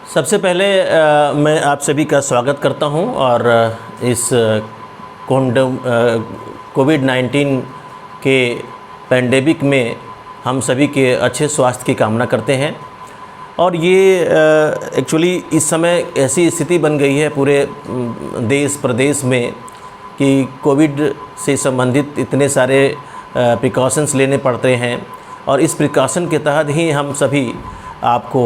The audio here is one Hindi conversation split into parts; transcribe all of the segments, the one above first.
सबसे पहले मैं आप सभी का स्वागत करता हूं और इस कोविड-19 के पैंडेमिक में हम सभी के अच्छे स्वास्थ्य की कामना करते हैं। और ये एक्चुअली इस समय ऐसी स्थिति बन गई है पूरे देश प्रदेश में कि कोविड से संबंधित इतने सारे प्रिकॉशंस लेने पड़ते हैं और इस प्रिकॉशन के तहत ही हम सभी आपको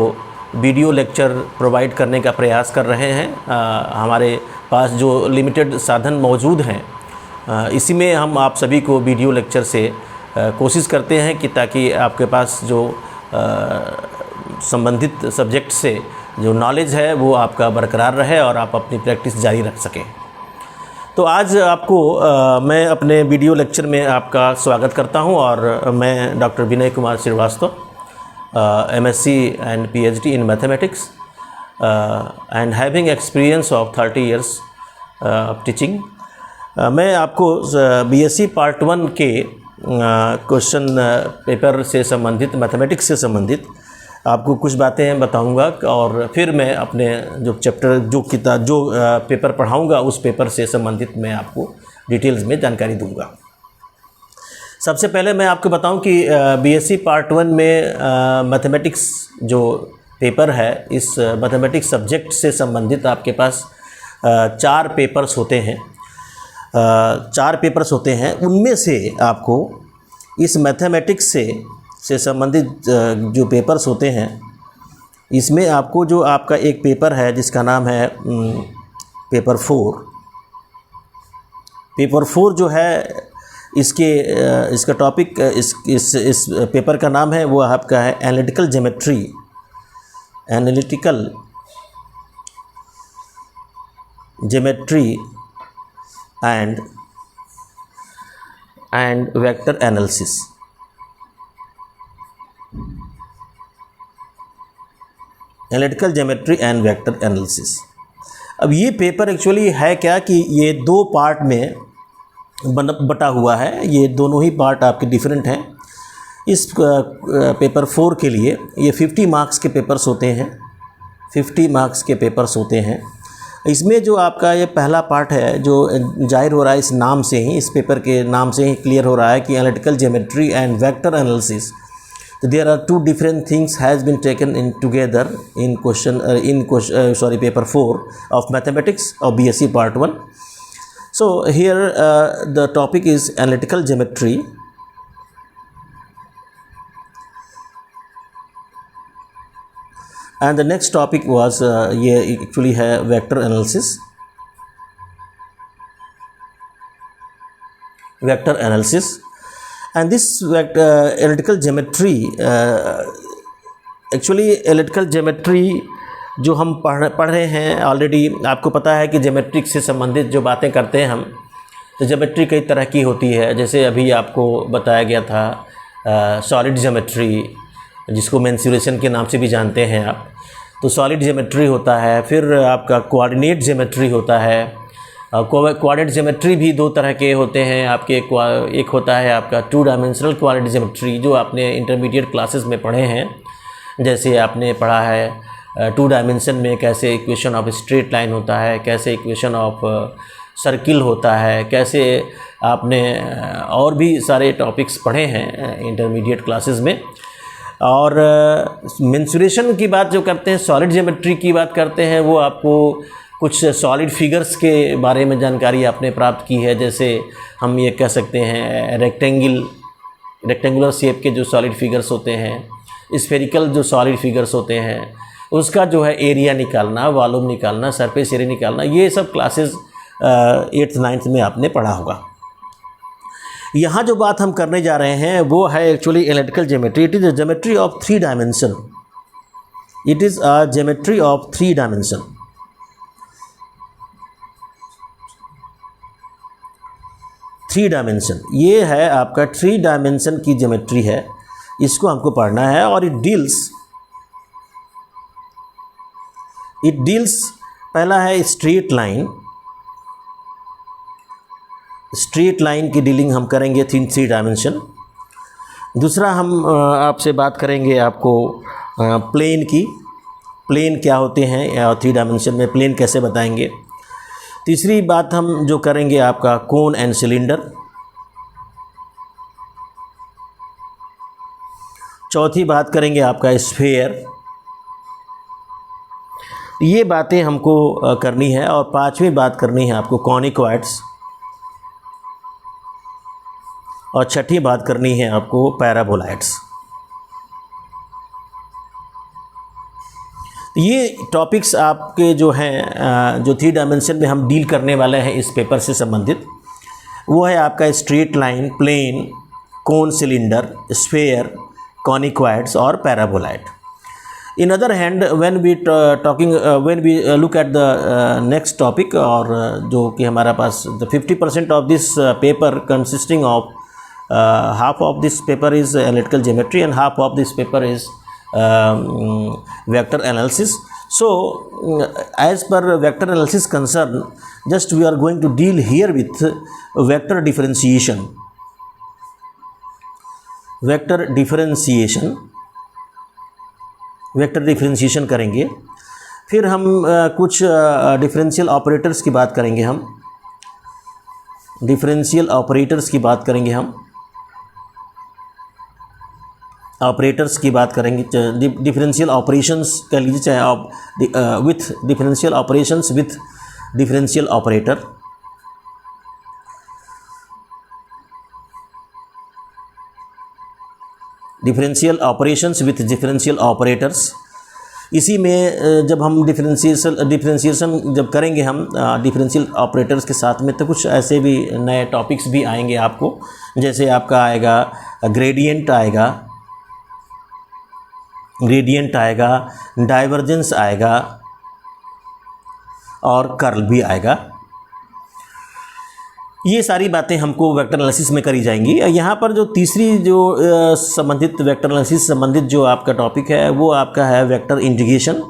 वीडियो लेक्चर प्रोवाइड करने का प्रयास कर रहे हैं। हमारे पास जो लिमिटेड साधन मौजूद हैं इसी में हम आप सभी को वीडियो लेक्चर से कोशिश करते हैं कि ताकि आपके पास जो संबंधित सब्जेक्ट से जो नॉलेज है वो आपका बरकरार रहे और आप अपनी प्रैक्टिस जारी रख सकें। तो आज आपको मैं अपने वीडियो लेक्चर में आपका स्वागत करता हूं और मैं doctor Vinay Kumar Srivastava, MSc and PhD in mathematics and having experience of 30 years of teaching। मैं आपको BSc पार्ट 1 के क्वेश्चन पेपर से संबंधित मैथमेटिक्स से संबंधित आपको कुछ बातें बताऊंगा और फिर मैं अपने जो चैप्टर जो पेपर पढ़ाऊंगा उस पेपर से संबंधित मैं आपको डिटेल्स में जानकारी दूंगा। सबसे पहले मैं आपको बताऊं कि BSc पार्ट 1 में मैथमेटिक्स जो पेपर है, इस मैथमेटिक्स सब्जेक्ट से संबंधित आपके पास 4 पेपर्स होते हैं। 4 पेपर्स होते हैं, उनमें से आपको इस मैथमेटिक्स से संबंधित जो पेपर्स होते हैं इसमें आपको जो आपका एक पेपर है जिसका नाम है पेपर 4। पेपर 4 जो है इसका टॉपिक इस पेपर का नाम है वो आपका है analytical geometry and vector analysis. Analytical geometry and vector analysis. अब ये पेपर एक्चुअली है क्या कि ये 2 पार्ट में बटा हुआ है। ये दोनों ही पार्ट आपके डिफरेंट हैं। इस पेपर 4 के लिए ये 50 मार्क्स के पेपर्स होते हैं। 50 मार्क्स के पेपर्स होते हैं। इसमें जो आपका ये पहला पार्ट है जो जाहिर हो रहा है इस नाम से ही, इस पेपर के नाम से ही क्लियर हो रहा है कि analytical geometry and vector analysis, there are 2 different things has been taken in together in paper 4 of mathematics of BSc part 1. So here the topic is analytical geometry and the next topic was ये actually है vector analysis। And this analytical geometry actually analytical geometry जो हम पढ़ रहे हैं ऑलरेडी, आपको पता है कि ज्योमेट्रिक से संबंधित जो बातें करते हैं हम, तो ज्योमेट्री कई तरह की होती है। जैसे अभी आपको बताया गया था सॉलिड ज्योमेट्री, जिसको मेंसुरेशन के नाम से भी जानते हैं आप, तो सॉलिड ज्योमेट्री होता है। फिर आपका कोऑर्डिनेट ज्योमेट्री होता है। कोऑर्डिनेट ज्योमेट्री भी 2 तरह के होते हैं आपके। एक होता है आपका 2 डायमेंशनल कोऑर्डिनेट ज्योमेट्री जो आपने इंटरमीडिएट क्लासेस में पढ़े हैं। जैसे आपने पढ़ा है 2 डायमेंशन में कैसे इक्वेशन ऑफ स्ट्रेट लाइन होता है, कैसे इक्वेशन ऑफ सर्किल होता है, कैसे आपने और भी सारे टॉपिक्स पढ़े हैं इंटरमीडिएट क्लासेस में। और मेंसुरेशन की बात जो करते हैं, सॉलिड ज्योमेट्री की बात करते हैं, वो आपको कुछ सॉलिड फिगर्स के बारे में जानकारी आपने प्राप्त की है। जैसे हम ये कह सकते हैं रेक्टेंगुलर शेप के जो सॉलिड फिगर्स होते हैं, स्फेरिकल जो सॉलिड फिगर्स होते हैं, उसका जो है एरिया निकालना, वॉल्यूम निकालना, सरफेस एरिया निकालना, ये सब क्लासेस 8th 9th में आपने पढ़ा होगा। यहाँ जो बात हम करने जा रहे हैं वो है actually analytical geometry. It is a geometry of 3 dimension. It is a geometry of 3 dimension. 3 dimension ये है आपका 3 डायमेंशन की ज्योमेट्री है, इसको हमको पढ़ना है। और इट डील्स पहला है स्ट्रेट लाइन की डीलिंग हम करेंगे 3 डायमेंशन। दूसरा हम आपसे बात करेंगे आपको प्लेन प्लेन क्या होते हैं और 3 डायमेंशन में प्लेन कैसे बताएंगे। तीसरी बात हम जो करेंगे आपका कोन एंड सिलेंडर। चौथी बात करेंगे आपका स्फीयर। ये बातें हमको करनी है। और पांचवी बात करनी है आपको कॉनिकॉइड्स। और छठी बात करनी है आपको पैराबोलाइड्स। ये टॉपिक्स आपके जो हैं जो 3 डायमेंशन में हम डील करने वाले हैं इस पेपर से संबंधित, वो है आपका स्ट्रेट लाइन, प्लेन, कोन सिलेंडर, स्फीयर, कॉनिकॉइड्स और paraboloid. In other hand, when we look at the next topic, और जो कि हमारा पास the 50% of this paper consisting of half of this paper is analytical geometry and half of this paper is vector analysis. So as per vector analysis concern, just we are going to deal here with vector differentiation. Vector differentiation करेंगे। फिर हम कुछ डिफरेंशियल ऑपरेटर्स की बात करेंगे। हम डिफरेंशियल ऑपरेटर्स की बात करेंगे। डिफरेंशियल ऑपरेशंस कह लीजिए, चाहे आप with differential operations with differential operator. Differential operations with differential operators. इसी में जब हम डिफरेंशिएशन जब करेंगे हम डिफरेंशियल ऑपरेटर्स के साथ में, तो कुछ ऐसे भी नए टॉपिक्स भी आएंगे आपको। जैसे आपका आएगा ग्रेडियंट आएगा, डाइवर्जेंस आएगा और कर्ल भी आएगा। ये सारी बातें हमको वेक्टर एनालिसिस में करी जाएंगी। यहाँ पर जो तीसरी जो संबंधित वेक्टर एनालिसिस संबंधित जो आपका टॉपिक है वो आपका है वेक्टर इंटीग्रेशन।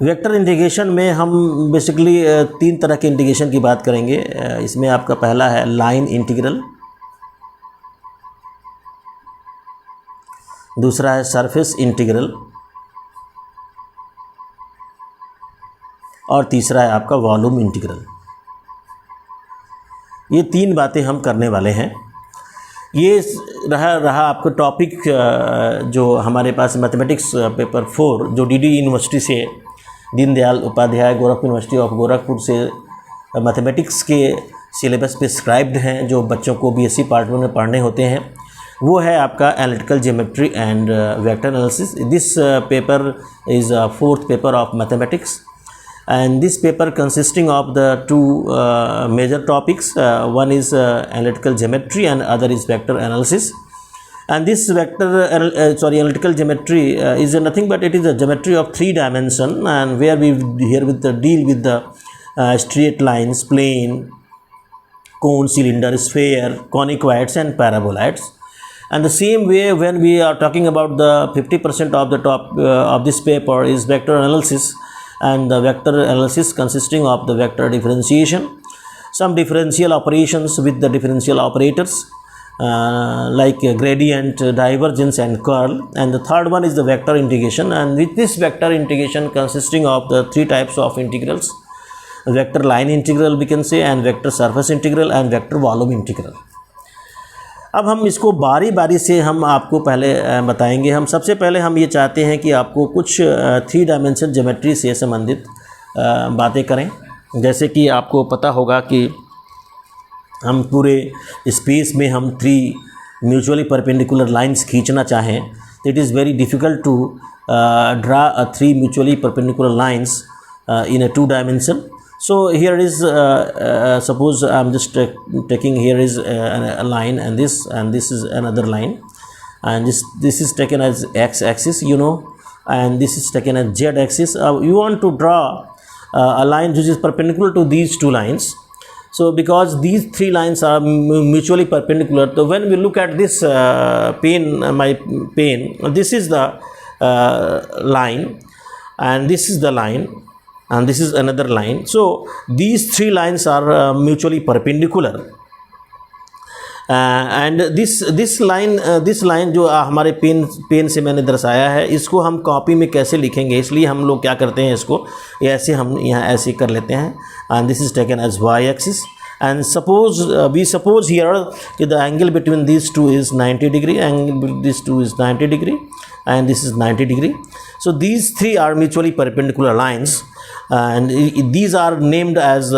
वेक्टर इंटीग्रेशन में हम बेसिकली 3 तरह के इंटीग्रेशन की बात करेंगे। इसमें आपका पहला है लाइन इंटीग्रल, दूसरा है सरफेस इंटीग्रल और तीसरा है आपका वॉल्यूम इंटीग्रल। ये 3 बातें हम करने वाले हैं। ये रहा आपका टॉपिक जो हमारे पास मैथमेटिक्स पेपर 4 जो डीडी यूनिवर्सिटी से, दीनदयाल उपाध्याय गोरखपुर यूनिवर्सिटी ऑफ गोरखपुर से मैथमेटिक्स के सिलेबस प्रिस्क्राइब्ड हैं, जो बच्चों को बीएससी पार्ट 1 में पढ़ने होते हैं। वो है आपका analytical geometry and vector analysis. This paper is 4th paper of mathematics, and this paper consisting of the 2 major topics. One is analytical geometry and other is vector analysis. And this analytical geometry is nothing but it is a geometry of 3 dimension, and where we here with the deal with the straight lines, plane, cone, cylinder, sphere, conicoids and paraboloids. And the same way, when we are talking about the 50% of the top of this paper is vector analysis, and the vector analysis consisting of the vector differentiation, some differential operations with the differential operators like gradient, divergence and curl, and the third one is the vector integration. And with this vector integration consisting of the 3 types of integrals, vector line integral we can say, and vector surface integral and vector volume integral. अब हम इसको बारी बारी से हम आपको पहले बताएंगे। हम सबसे पहले हम ये चाहते हैं कि आपको कुछ 3 डायमेंशन ज्योमेट्री से संबंधित बातें करें। जैसे कि आपको पता होगा कि हम पूरे स्पेस में हम 3 म्यूचुअली परपेंडिकुलर लाइंस खींचना चाहें, तो it is very difficult to draw 3 mutually perpendicular lines in a 2 dimension. So here is suppose I'm just taking, here is a line, and this is another line, and this is taken as x axis, you know, and this is taken as z axis. You want to draw a line which is perpendicular to these 2 lines. So because these 3 lines are mutually perpendicular, so when we look at this my pane, this is the line, and this is the line, and this is another line. So these 3 lines are mutually perpendicular, and this line जो हमारे पेन से मैंने दर्शाया है, इसको हम कॉपी में कैसे लिखेंगे, इसलिए हम लोग क्या करते हैं, इसको ऐसे हम यहाँ ऐसे कर लेते हैं. And this is taken as Y axis. And we suppose here that the angle between these two is 90 degree, and these two is 90 degree, and this is 90 degree. So these three are mutually perpendicular lines, and these are named as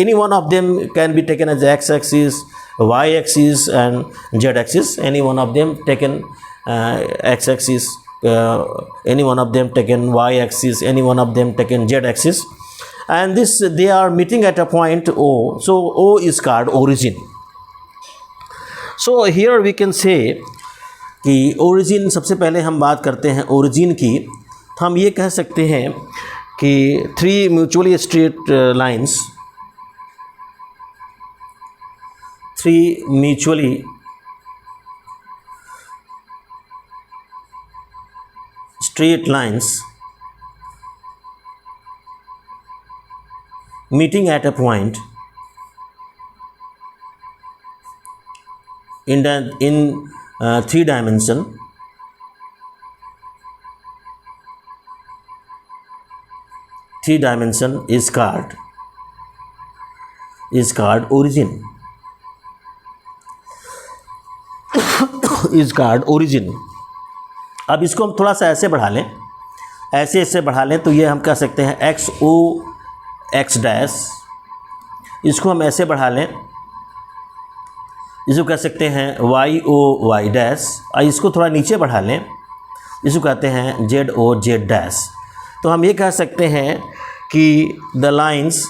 any one of them can be taken as x-axis, y-axis, and z-axis. Any one of them taken x-axis, any one of them taken y-axis, any one of them taken z-axis. And this they are meeting at a point O. So O is called origin. So here we can say कि origin, सबसे पहले हम बात करते हैं origin की, तो हम ये कह सकते हैं कि three mutually straight lines, three mutually straight lines meeting at a point in three dimension is called origin. is called origin. अब इसको हम थोड़ा सा ऐसे बढ़ा लें, ऐसे बढ़ा लें, तो ये हम कह सकते हैं एक्स ओ एक्स डैश. इसको हम ऐसे बढ़ा लें, इसको कह सकते हैं वाई ओ वाई डैश. और इसको थोड़ा नीचे बढ़ा लें, इसको कहते हैं जेड ओ जेड डैश. तो हम ये कह सकते हैं कि the lines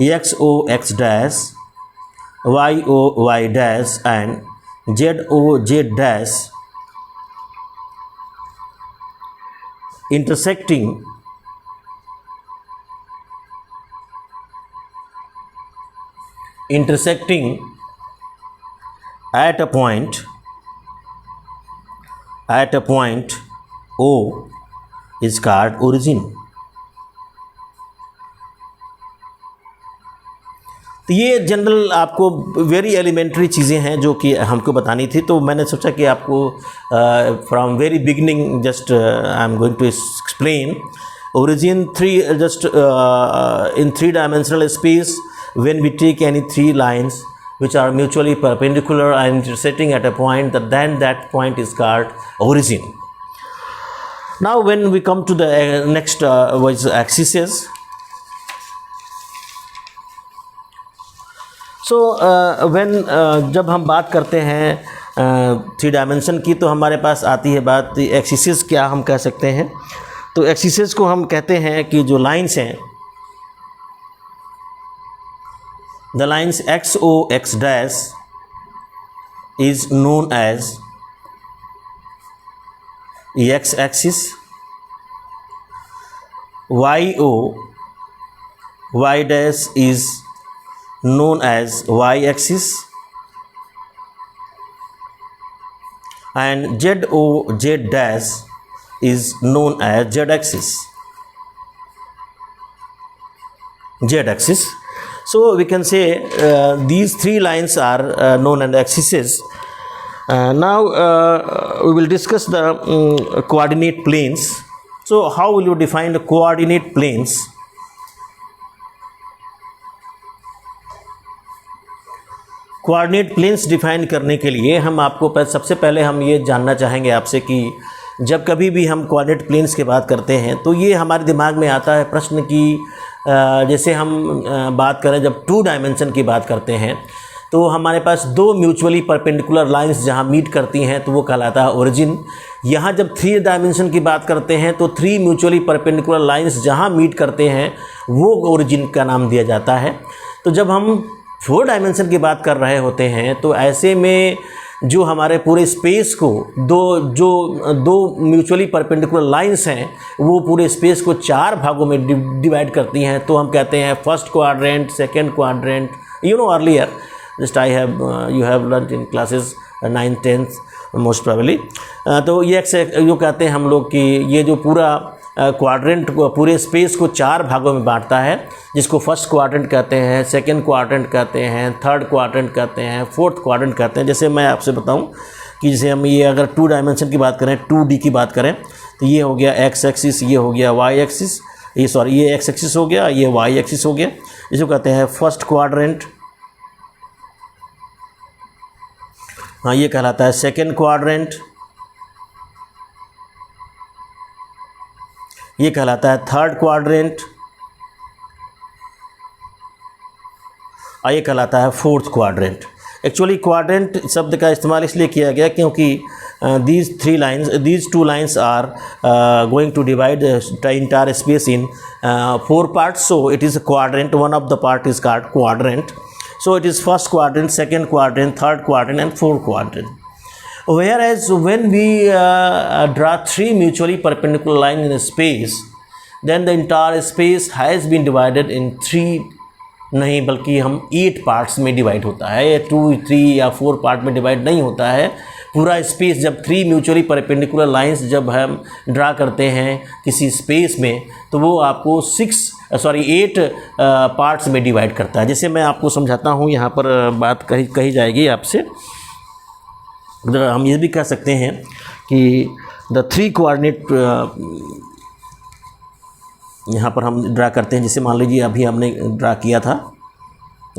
X O X dash, Y O Y dash, and Z O Z dash intersecting at a point O is called origin. तो ये जनरल आपको वेरी एलिमेंट्री चीज़ें हैं जो कि हमको बतानी थी, तो मैंने सोचा कि आपको from very beginning just I am going to explain origin in three dimensional space when we take any three lines which are mutually perpendicular and intersecting at a point, then that point is called origin. Now when we come to the next axes, सो जब हम बात करते हैं थ्री डायमेंशन की, तो हमारे पास आती है बात एक्सिस. क्या हम कह सकते हैं, तो एक्सिस को हम कहते हैं कि जो लाइंस हैं, the lines X O X dash is known as X axis, Y O Y dash is known as y-axis, and z dash is known as z-axis. So we can say these three lines are known as axes. Now we will discuss the coordinate planes. So how will you define the coordinate planes? Coordinate planes define करने के लिए हम आपको सबसे पहले हम ये जानना चाहेंगे आपसे कि जब कभी भी हम कोऑर्डिनेट प्लेन्स की बात करते हैं, तो ये हमारे दिमाग में आता है प्रश्न कि जैसे हम बात करें, जब टू डायमेंशन की बात करते हैं, तो हमारे पास दो म्यूचुअली परपेंडिकुलर लाइंस जहाँ मीट करती हैं, तो वो कहलाता है ओरिजिन. यहाँ जब थ्री डायमेंशन की बात करते हैं, तो थ्री म्यूचुअली परपेंडिकुलर लाइंस जहाँ मीट करते हैं, वो ओरिजिन का नाम दिया जाता है. तो जब हम फोर डायमेंशन की बात कर रहे होते हैं, तो ऐसे में जो हमारे पूरे स्पेस को दो म्यूचुअली परपेंडिकुलर लाइंस हैं, वो पूरे स्पेस को चार भागों में डिवाइड करती हैं. तो हम कहते हैं first quadrant, second quadrant, earlier just you have learn in classes 9th 10th most probably. तो ये जो कहते हैं हम लोग कि ये जो पूरा क्वाड्रेंट को, पूरे स्पेस को 4 भागों में बांटता है, जिसको फर्स्ट क्वाड्रेंट कहते हैं, सेकंड क्वाड्रेंट कहते हैं, थर्ड क्वाड्रेंट कहते हैं, फोर्थ क्वाड्रेंट कहते हैं। जैसे मैं आपसे बताऊं कि जैसे हम ये अगर 2 डायमेंशन की बात करें, 2D की बात करें, तो ये हो गया एक्स एक्सिस, ये हो गया वाई एक्सिस, ये एक्स एक्सिस हो गया, ये वाई एक्सिस हो गया। इसको कहते हैं फर्स्ट क्वाड्रेंट। हाँ, ये कहलाता है सेकंड क्वाड्रेंट, ये कहलाता है थर्ड क्वाड्रेंट, और ये कहलाता है फोर्थ क्वाड्रेंट। एक्चुअली क्वाड्रेंट शब्द का इस्तेमाल इसलिए किया गया क्योंकि these two lines are going to divide the entire space in 4 parts, so it is a quadrant. One of the part is called quadrant. So it is first quadrant, second quadrant, third quadrant, and fourth quadrant. Whereas when we draw 3 mutually perpendicular lines in a space, then the entire space has been divided in 3, नहीं बल्कि हम 8 पार्ट्स में डिवाइड होता है, 2, 3 या 4 पार्ट में डिवाइड नहीं होता है। पूरा स्पेस जब 3 म्यूचुअली परपेंडिकुलर लाइंस जब हम ड्रा करते हैं किसी स्पेस में, तो वो आपको 8 पार्ट्स में डिवाइड करता है। जैसे मैं आपको समझाता हूँ, यहाँ पर बात कही जाएगी आपसे। हम ये भी कह सकते हैं कि द 3 कोऑर्डिनेट यहाँ पर हम ड्रा करते हैं। जैसे मान लीजिए अभी हमने ड्रा किया था,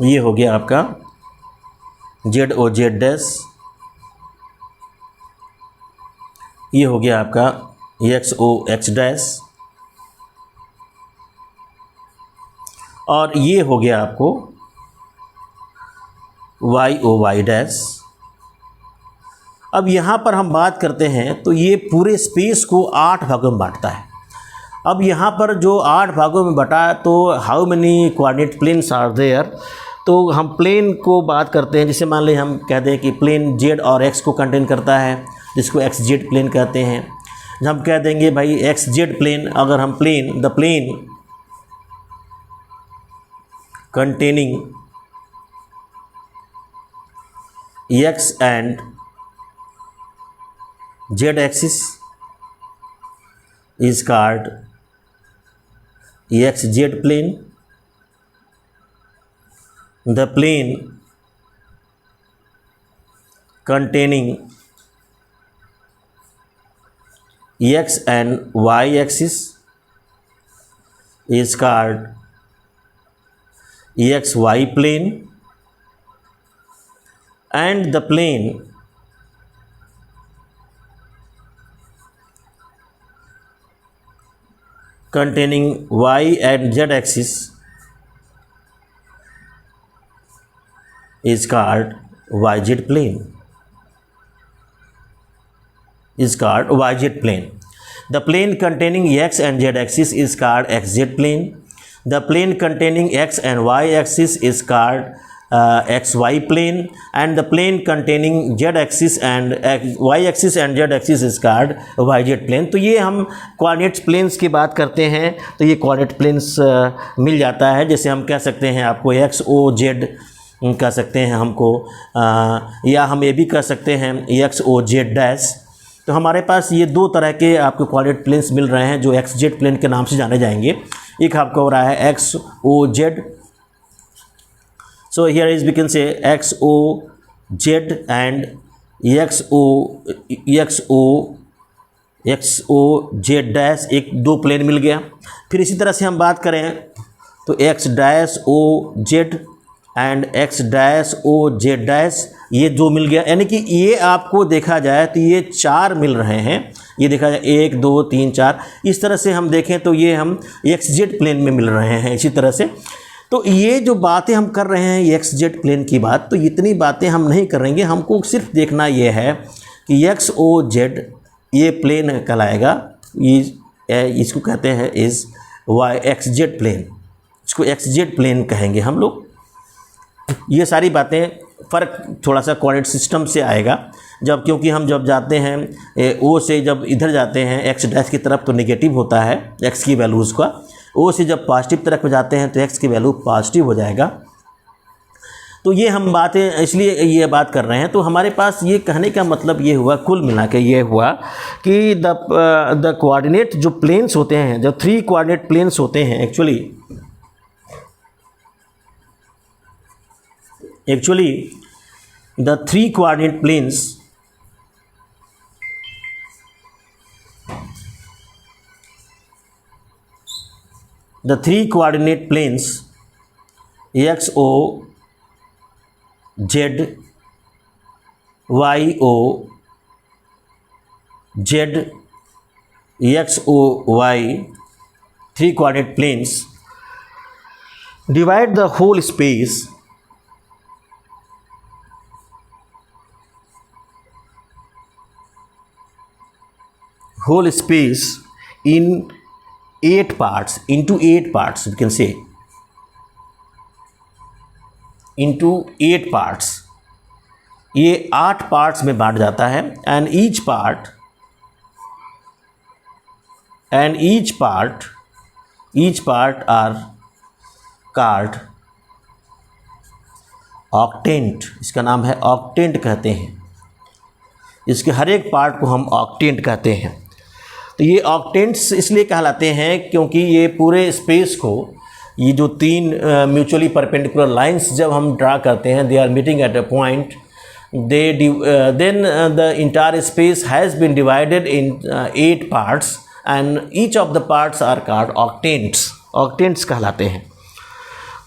ये हो गया आपका जेड ओ जेड डैश, ये हो गया आपका एक्स ओ एक्स डैश, और ये हो गया आपको वाई ओ वाई डैश। अब यहाँ पर हम बात करते हैं तो ये पूरे स्पेस को 8 भागों में बांटता है। अब यहाँ पर जो 8 भागों में बटा, तो how many coordinate planes are there, तो हम प्लेन को बात करते हैं। जैसे मान लें हम कहते हैं कि प्लेन जेड और एक्स को कंटेन करता है, जिसको एक्स जेड प्लेन कहते हैं। हम कह देंगे भाई एक्स जेड प्लेन, अगर हम the plane containing X and Z axis is called XZ plane. The plane containing X and Y axis is called XY plane, and the plane containing Y and Z axis is called YZ plane. The plane containing X and Z axis is called XZ plane. The plane containing X and Y axis is called XY plane, and the plane containing Z axis and Y axis and Z axis is called YZ plane. तो ये हम कोऑर्डिनेट प्लेन्स की बात करते हैं, तो ये कोऑर्डिनेट प्लेन्स मिल जाता है। जैसे हम कह सकते हैं आपको एक्स ओ जेड कह सकते हैं हमको, या हम ये भी कह सकते हैं एक्स ओ जेड डैश। तो हमारे पास ये 2 तरह के आपको कोऑर्डिनेट प्लेन्स मिल रहे हैं जो एक्स जेड प्लेन के नाम से जाने जाएंगे। एक आपका हो रहा है X O Z. So here is we can say XOZ and XOZ dash, एक 2 प्लेन मिल गया। फिर इसी तरह से हम बात करें तो X dash O Z and X dash O Z dash, ये 2 मिल गया। यानी कि ये आपको देखा जाए तो ये 4 मिल रहे हैं। ये देखा जाए 1 2 3 4, इस तरह से हम देखें तो ये हम XZ प्लेन में मिल रहे हैं। इसी तरह से तो ये जो बातें हम कर रहे हैं एक्स जेड प्लेन की बात, तो इतनी बातें हम नहीं करेंगे। हमको सिर्फ देखना ये है कि एक्स ओ जेड ये प्लेन कहलाएगा, इसको कहते हैं इस वाई एक्स जेड प्लेन, इसको एक्स जेड प्लेन कहेंगे हम लोग। ये सारी बातें फ़र्क थोड़ा सा कोऑर्डिनेट सिस्टम से आएगा, जब क्योंकि हम जब जाते हैं ओ से जब इधर जाते हैं एक्स डैश की तरफ तो नेगेटिव होता है एक्स की वैल्यूज़ का, ओ से जब पॉजिटिव तरफ में जाते हैं तो एक्स की वैल्यू पॉजिटिव हो जाएगा। तो ये हम बातें इसलिए ये बात कर रहे हैं। तो हमारे पास ये कहने का मतलब ये हुआ, कुल मिला के ये हुआ कि द कोऑर्डिनेट जो प्लेन्स होते हैं, जो 3 कोऑर्डिनेट प्लेन्स होते हैं, actually the 3 coordinate planes x o z y o z x o y 3 coordinate planes divide the whole space in 8 parts, into 8 parts, you can say into 8 parts। ये 8 पार्ट्स में बांट जाता है। And each part are called octant. इसका नाम है ऑक्टेंट कहते हैं। इसके हर एक पार्ट को हम ऑक्टेंट कहते हैं। तो ये ऑक्टेंट्स इसलिए कहलाते हैं क्योंकि ये पूरे स्पेस को, ये जो 3 म्यूचुअली परपेंडिकुलर लाइंस जब हम ड्रा करते हैं, they are meeting at a point, then the entire space has been divided in 8 parts and each of the parts are called octants कहलाते हैं।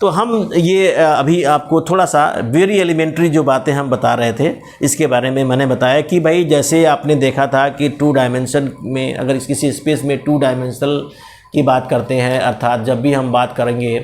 तो हम ये अभी आपको थोड़ा सा वेरी एलिमेंट्री जो बातें हम बता रहे थे, इसके बारे में मैंने बताया कि भाई जैसे आपने देखा था कि 2 डायमेंशन में, अगर किसी स्पेस में 2 डायमेंशनल की बात करते हैं, अर्थात जब भी हम बात करेंगे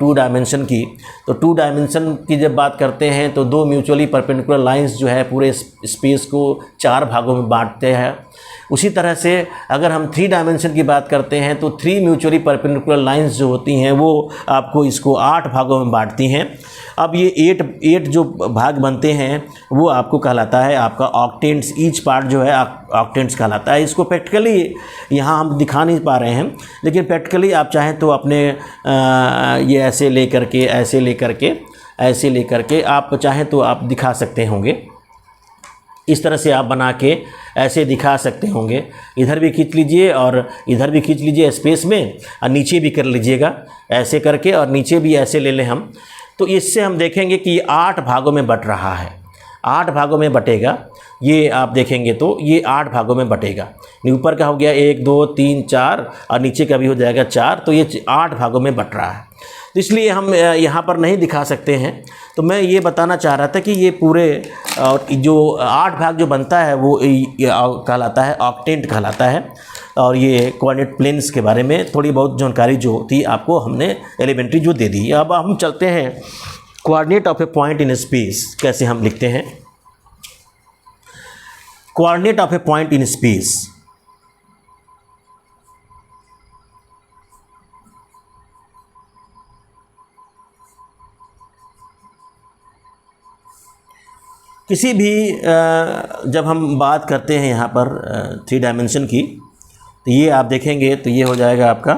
2 डायमेंशन की, तो 2 डायमेंशन की जब बात करते हैं तो 2 म्यूचुअली परपेंडिकुलर लाइंस जो है पूरे स्पेस को 4 भागों में बांटते हैं। उसी तरह से अगर हम 3 डायमेंशन की बात करते हैं तो 3 म्यूचुअली परपेंडिकुलर लाइंस जो होती हैं वो आपको इसको 8 भागों में बांटती हैं। अब ये 8 जो भाग बनते हैं वो आपको कहलाता है आपका ऑक्टेंट्स। ईच पार्ट जो है ऑक्टेंट्स कहलाता है। इसको प्रैक्टिकली यहाँ हम दिखा नहीं पा रहे हैं, लेकिन प्रैक्टिकली आप चाहें तो अपने ये ऐसे लेकर के आप चाहें तो आप दिखा सकते होंगे। इस तरह से आप बना के ऐसे दिखा सकते होंगे। इधर भी खींच लीजिए और इधर भी खींच लीजिए स्पेस में, और नीचे भी कर लीजिएगा ऐसे करके, और नीचे भी ऐसे ले लें हम। तो इससे हम देखेंगे कि 8 भागों में बट रहा है। 8 भागों में बटेगा, ये आप देखेंगे तो ये 8 भागों में बटेगा। ऊपर का हो गया 1 2 3 4 और नीचे का भी हो जाएगा 4, तो ये 8 भागों में बट रहा है। तो इसलिए हम यहाँ पर नहीं दिखा सकते हैं। तो मैं ये बताना चाह रहा था कि ये पूरे जो 8 भाग जो बनता है वो कहलाता है ऑक्टेंट कहलाता है। और ये कोऑर्डिनेट प्लेन्स के बारे में थोड़ी बहुत जानकारी जो थी आपको हमने एलिमेंट्री जो दे दी। अब हम चलते हैं coordinate of a point in space कैसे हम लिखते हैं। Coordinate of a point in space, किसी भी जब हम बात करते हैं यहाँ पर 3 डायमेंशन की, तो ये आप देखेंगे तो ये हो जाएगा आपका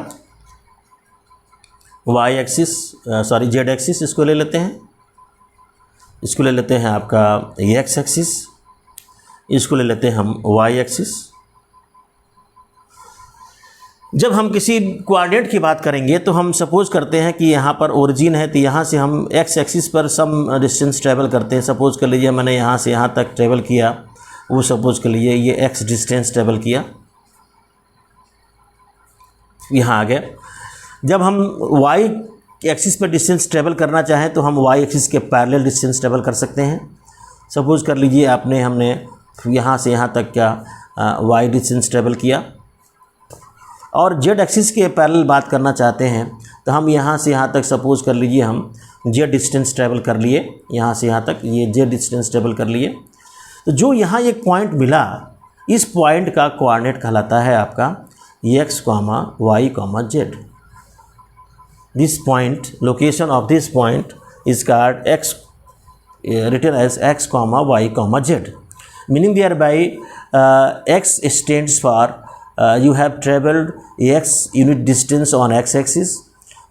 Y axis, sorry Z axis इसको ले लेते हैं। इसको ले लेते हैं आपका एक्स एक्सिस, इसको ले लेते हैं हम वाई एक्सिस। जब हम किसी कोऑर्डिनेट की बात करेंगे तो हम सपोज करते हैं कि यहाँ पर ओरिजिन है, तो यहाँ से हम एक्स एक्सिस पर सम डिस्टेंस ट्रेवल करते हैं। सपोज कर लीजिए मैंने यहाँ से यहाँ तक ट्रेवल किया, वो सपोज कर लीजिए ये एक्स डिस्टेंस ट्रेवल किया, यहाँ आ गया। जब हम वाई एक्सिस पर डिस्टेंस ट्रेवल करना चाहें तो हम वाई एक्सिस के पैरेलल डिस्टेंस ट्रेवल कर सकते हैं। सपोज कर लीजिए हमने यहाँ से यहाँ तक क्या वाई डिस्टेंस ट्रेवल किया, और जेड एक्सिस के पैरेलल बात करना चाहते हैं तो हम यहाँ से यहाँ तक सपोज कर लीजिए हम जेड डिस्टेंस ट्रेवल कर लिए, यहाँ से यहाँ तक ये जेड डिस्टेंस ट्रेवल कर लिए। तो जो यहाँ एक पॉइंट मिला, इस पॉइंट का कोऑर्डिनेट कहलाता है आपका X comma Y comma Z. This point, location of this point is called X, written as x comma y comma z, meaning thereby x stands for you have traveled x unit distance on x axis,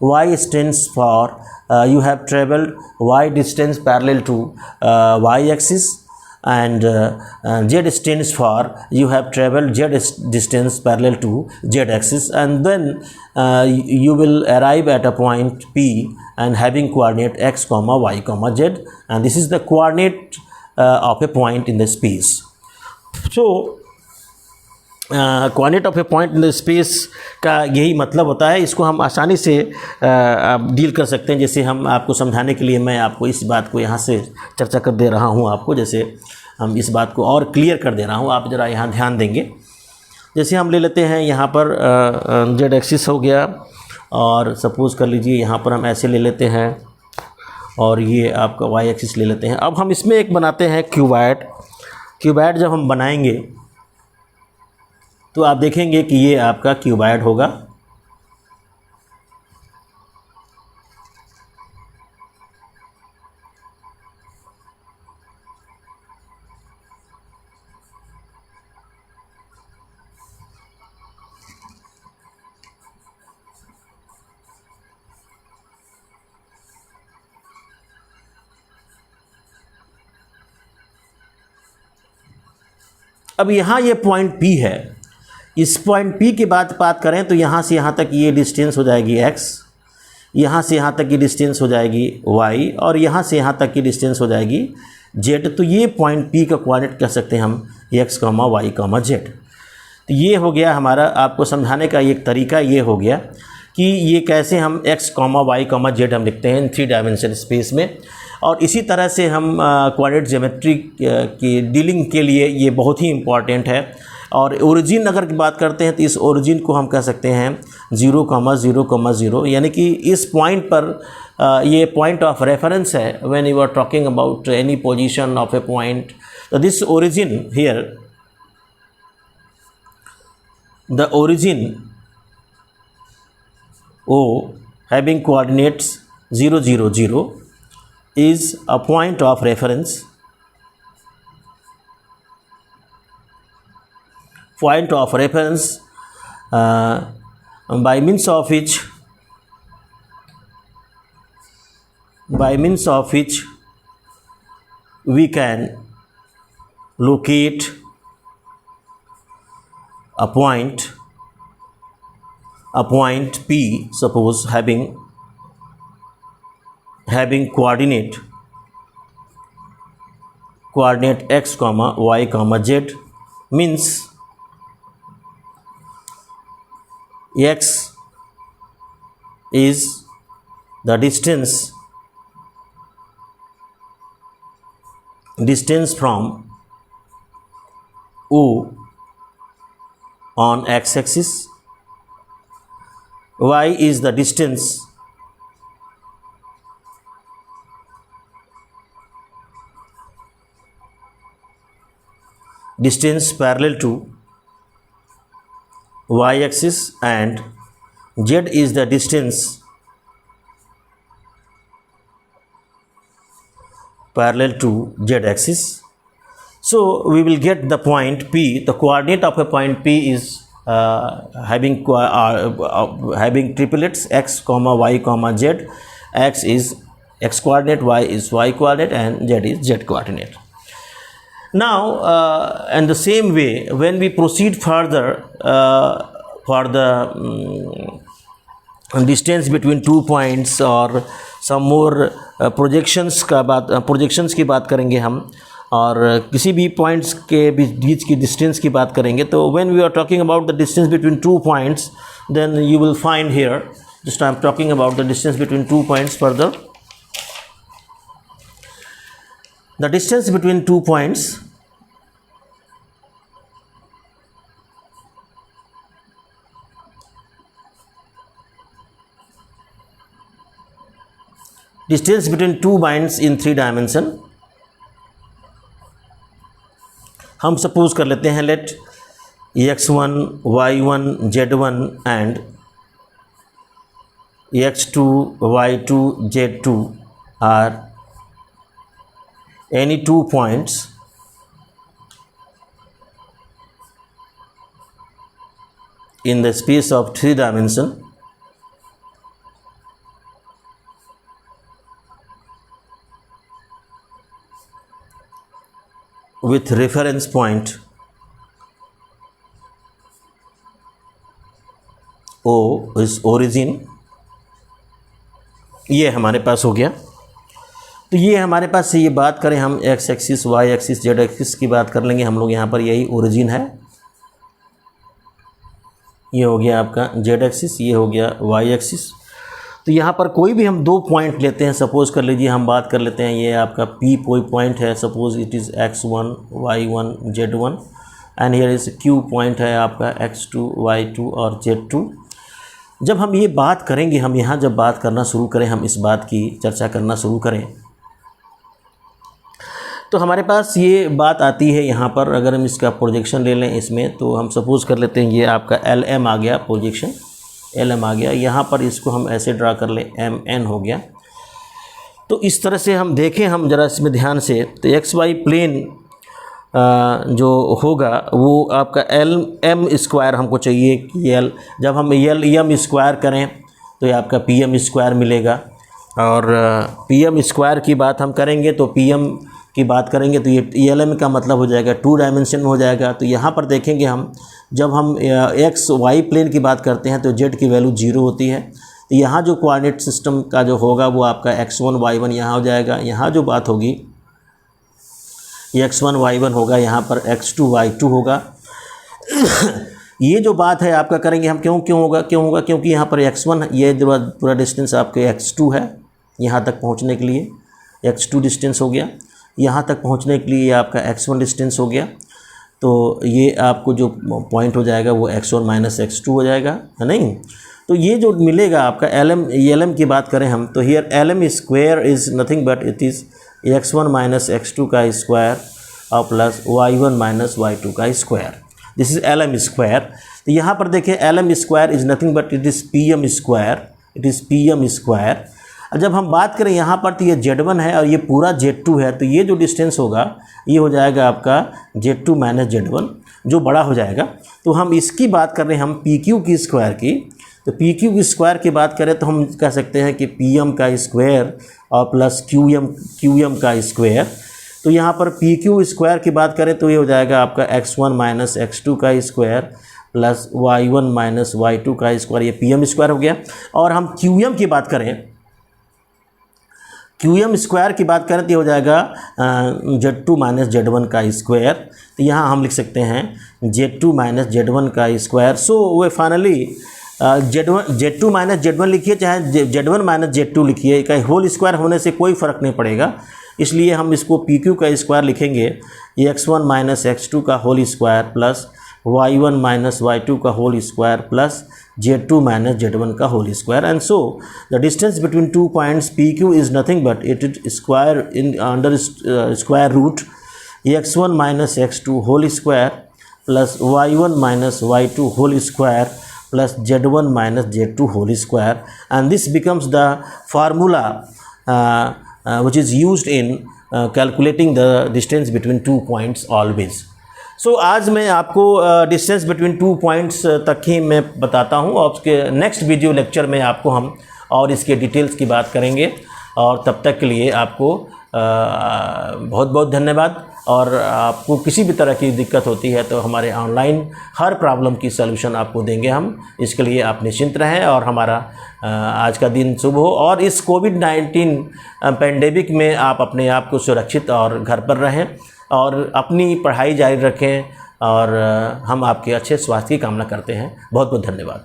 y stands for you have traveled y distance parallel to y axis, and z stands for you have traveled z distance parallel to z axis, and then you will arrive at a point P and having coordinate x comma y comma z, and this is the coordinate of a point in the space. So coordinate of a point in the space का यही मतलब होता है. इसको हम आसानी से डील कर सकते हैं. जैसे हम आपको समझाने के लिए मैं आपको इस बात को यहाँ से चर्चा कर दे रहा हूँ आपको, जैसे हम इस बात को और क्लियर कर दे रहा हूँ, आप ज़रा यहाँ ध्यान देंगे. जैसे हम ले लेते हैं यहाँ पर जेड एक्सिस हो गया, और सपोज़ कर लीजिए यहाँ पर हम ऐसे ले लेते हैं, और ये आपका वाई एक्सिस ले लेते हैं. अब हम इसमें एक बनाते हैं क्यूबॉइड. क्यूबॉइड जब हम बनाएंगे तो आप देखेंगे कि ये आपका क्यूबॉइड होगा. अब यहाँ ये पॉइंट P है. इस पॉइंट P की बात करें तो यहाँ से यहाँ तक ये डिस्टेंस हो जाएगी x, यहाँ से यहाँ तक की डिस्टेंस हो जाएगी y, और यहाँ से यहाँ तक की डिस्टेंस हो जाएगी z. तो ये पॉइंट P का कोऑर्डिनेट कह सकते हैं हम x, y, z. तो ये हो गया हमारा, आपको समझाने का एक तरीका ये हो गया कि ये कैसे हम x, y, z हम लिखते हैं इन 3 डायमेंशन स्पेस में. और इसी तरह से हम कोऑर्डिनेट ज्योमेट्री की डीलिंग के लिए ये बहुत ही इम्पॉर्टेंट है. और ओरिजिन अगर बात करते हैं तो इस ओरिजिन को हम कह सकते हैं 0, 0, 0, यानी कि इस पॉइंट पर ये पॉइंट ऑफ रेफरेंस है. When you are talking about any position of a point, तो this origin here, the origin O having coordinates 0, 0, 0 is a point of reference, by means of which we can locate a point P, suppose having coordinate x, y, z, means x is the distance from O on x-axis, y is the distance parallel to y-axis, and z is the distance parallel to z-axis. So we will get the point P. The coordinate of a point P is having triplets x, y, z. X is x coordinate, y is y coordinate, and z is z coordinate. Now, in the same way, when we proceed further for the distance between 2 points, or some more projections की बात करेंगे हम, और किसी भी पॉइंट्स के बीच की डिस्टेंस की बात करेंगे. तो when we are talking about the distance between 2 points, then you will find here, just I am talking about the distance between 2 points further. The distance between 2 points in 3 dimension, हम सपोज कर लेते हैं, let x1, y1, z1 and x2, y2, z2 are any 2 points in the space of 3 dimension. with reference point O is origin, ये हमारे पास हो गया। तो ये हमारे पास से ये बात करें हम X axis Y axis Z axis की बात कर लेंगे हम लोग यहाँ पर, यही ओरिजिन है। ये हो गया आपका जेड एक्सिस, ये हो गया वाई एक्सिस। तो यहाँ पर कोई भी हम दो पॉइंट लेते हैं, सपोज़ कर लीजिए हम बात कर लेते हैं ये आपका P कोई पॉइंट है, suppose it is x1 y1 z1 and here is Q point है आपका x2 y2 और z2। जब हम ये बात करेंगे, हम यहाँ जब बात करना शुरू करें, हम इस बात की चर्चा करना शुरू करें, तो हमारे पास ये बात आती है यहाँ पर। अगर हम इसका प्रोजेक्शन ले लें इसमें, तो हम सपोज़ कर लेते हैं ये आपका LM आ गया, प्रोजेक्शन LM आ गया। यहाँ पर इसको हम ऐसे ड्रा कर लें, MN हो गया। तो इस तरह से हम देखें, हम ज़रा इसमें ध्यान से, तो XY प्लेन जो होगा वो आपका LM स्क्वायर हमको चाहिए कि L, जब हम LM स्क्वायर करें तो ये आपका PM स्क्वायर मिलेगा। और PM स्क्वायर की बात हम करेंगे तो PM की बात करेंगे तो ये LM का मतलब हो जाएगा 2 डायमेंशन में हो जाएगा। तो यहाँ पर देखेंगे हम, जब हम XY प्लेन की बात करते हैं तो Z की वैल्यू 0 होती है। तो यहाँ जो कोऑर्डिनेट सिस्टम का जो होगा वो आपका x1 y1 यहाँ हो जाएगा। यहाँ जो बात होगी x1 y1 होगा, यहाँ पर x2 y2 होगा। ये जो बात है आपका करेंगे हम, क्यों होगा क्योंकि यहाँ पर x1, ये जो पूरा डिस्टेंस आपके x2 है यहाँ तक पहुँचने के लिए, x2 डिस्टेंस हो गया। यहाँ तक पहुँचने के लिए आपका x1 डिस्टेंस हो गया। तो ये आपको जो पॉइंट हो जाएगा वो x1 माइनस x2 हो जाएगा, है नहीं। तो ये जो मिलेगा आपका LM की बात करें हम, तो here LM square is nothing but it is x1 minus x2 का स्क्वायर और प्लस y1 माइनस y2 का square, this is LM square. तो यहाँ पर देखिए LM square is nothing but it is PM square, it is PM square. जब हम बात करें यहाँ पर, तो ये Z1 है और ये पूरा Z2 है, तो ये जो डिस्टेंस होगा ये हो जाएगा आपका Z2 माइनस Z1, जो बड़ा हो जाएगा। तो हम इसकी बात कर रहे हैं हम PQ की स्क्वायर की। तो PQ की स्क्वायर की बात करें तो हम कह सकते हैं कि PM का स्क्वायर और प्लस QM का स्क्वायर। तो यहाँ पर PQ स्क्वायर की बात करें तो ये हो जाएगा आपका x1 माइनस x2 का square plus y1 minus y2 का स्क्वायर, ये PM स्क्वायर हो गया। और हम QM की बात करें, QM स्क्वायर की बात करें तो ये हो जाएगा Z2 माइनस Z1 का स्क्वायर। तो यहाँ हम लिख सकते हैं Z2 माइनस Z1 का स्क्वायर। सो वे फाइनली Z2 माइनस Z1 लिखिए, चाहे Z1 माइनस Z2 लिखिए, का होल स्क्वायर होने से कोई फ़र्क नहीं पड़ेगा। इसलिए हम इसको PQ का स्क्वायर लिखेंगे, x1 माइनस x2 का whole square plus y1 minus y2 का whole square plus Z2 minus Z1 का whole square. And so the distance between 2 points PQ is nothing but it is square in under square root x1 minus x2 whole square plus y1 minus y2 whole square plus Z1 minus Z2 whole square, and this becomes the formula which is used in calculating the distance between 2 points always. So आज मैं आपको distance between 2 points तक ही मैं बताता हूँ, और उसके नेक्स्ट वीडियो लेक्चर में आपको हम और इसके डिटेल्स की बात करेंगे। और तब तक के लिए आपको बहुत बहुत धन्यवाद। और आपको किसी भी तरह की दिक्कत होती है तो हमारे ऑनलाइन हर प्रॉब्लम की सलूशन आपको देंगे हम। इसके लिए आप निश्चिंत रहें और हमारा आज का दिन शुभ हो। और इस कोविड-19 पेंडेमिक में आप अपने आप को सुरक्षित और घर पर रहें और अपनी पढ़ाई जारी रखें, और हम आपके अच्छे स्वास्थ्य की कामना करते हैं। बहुत बहुत धन्यवाद।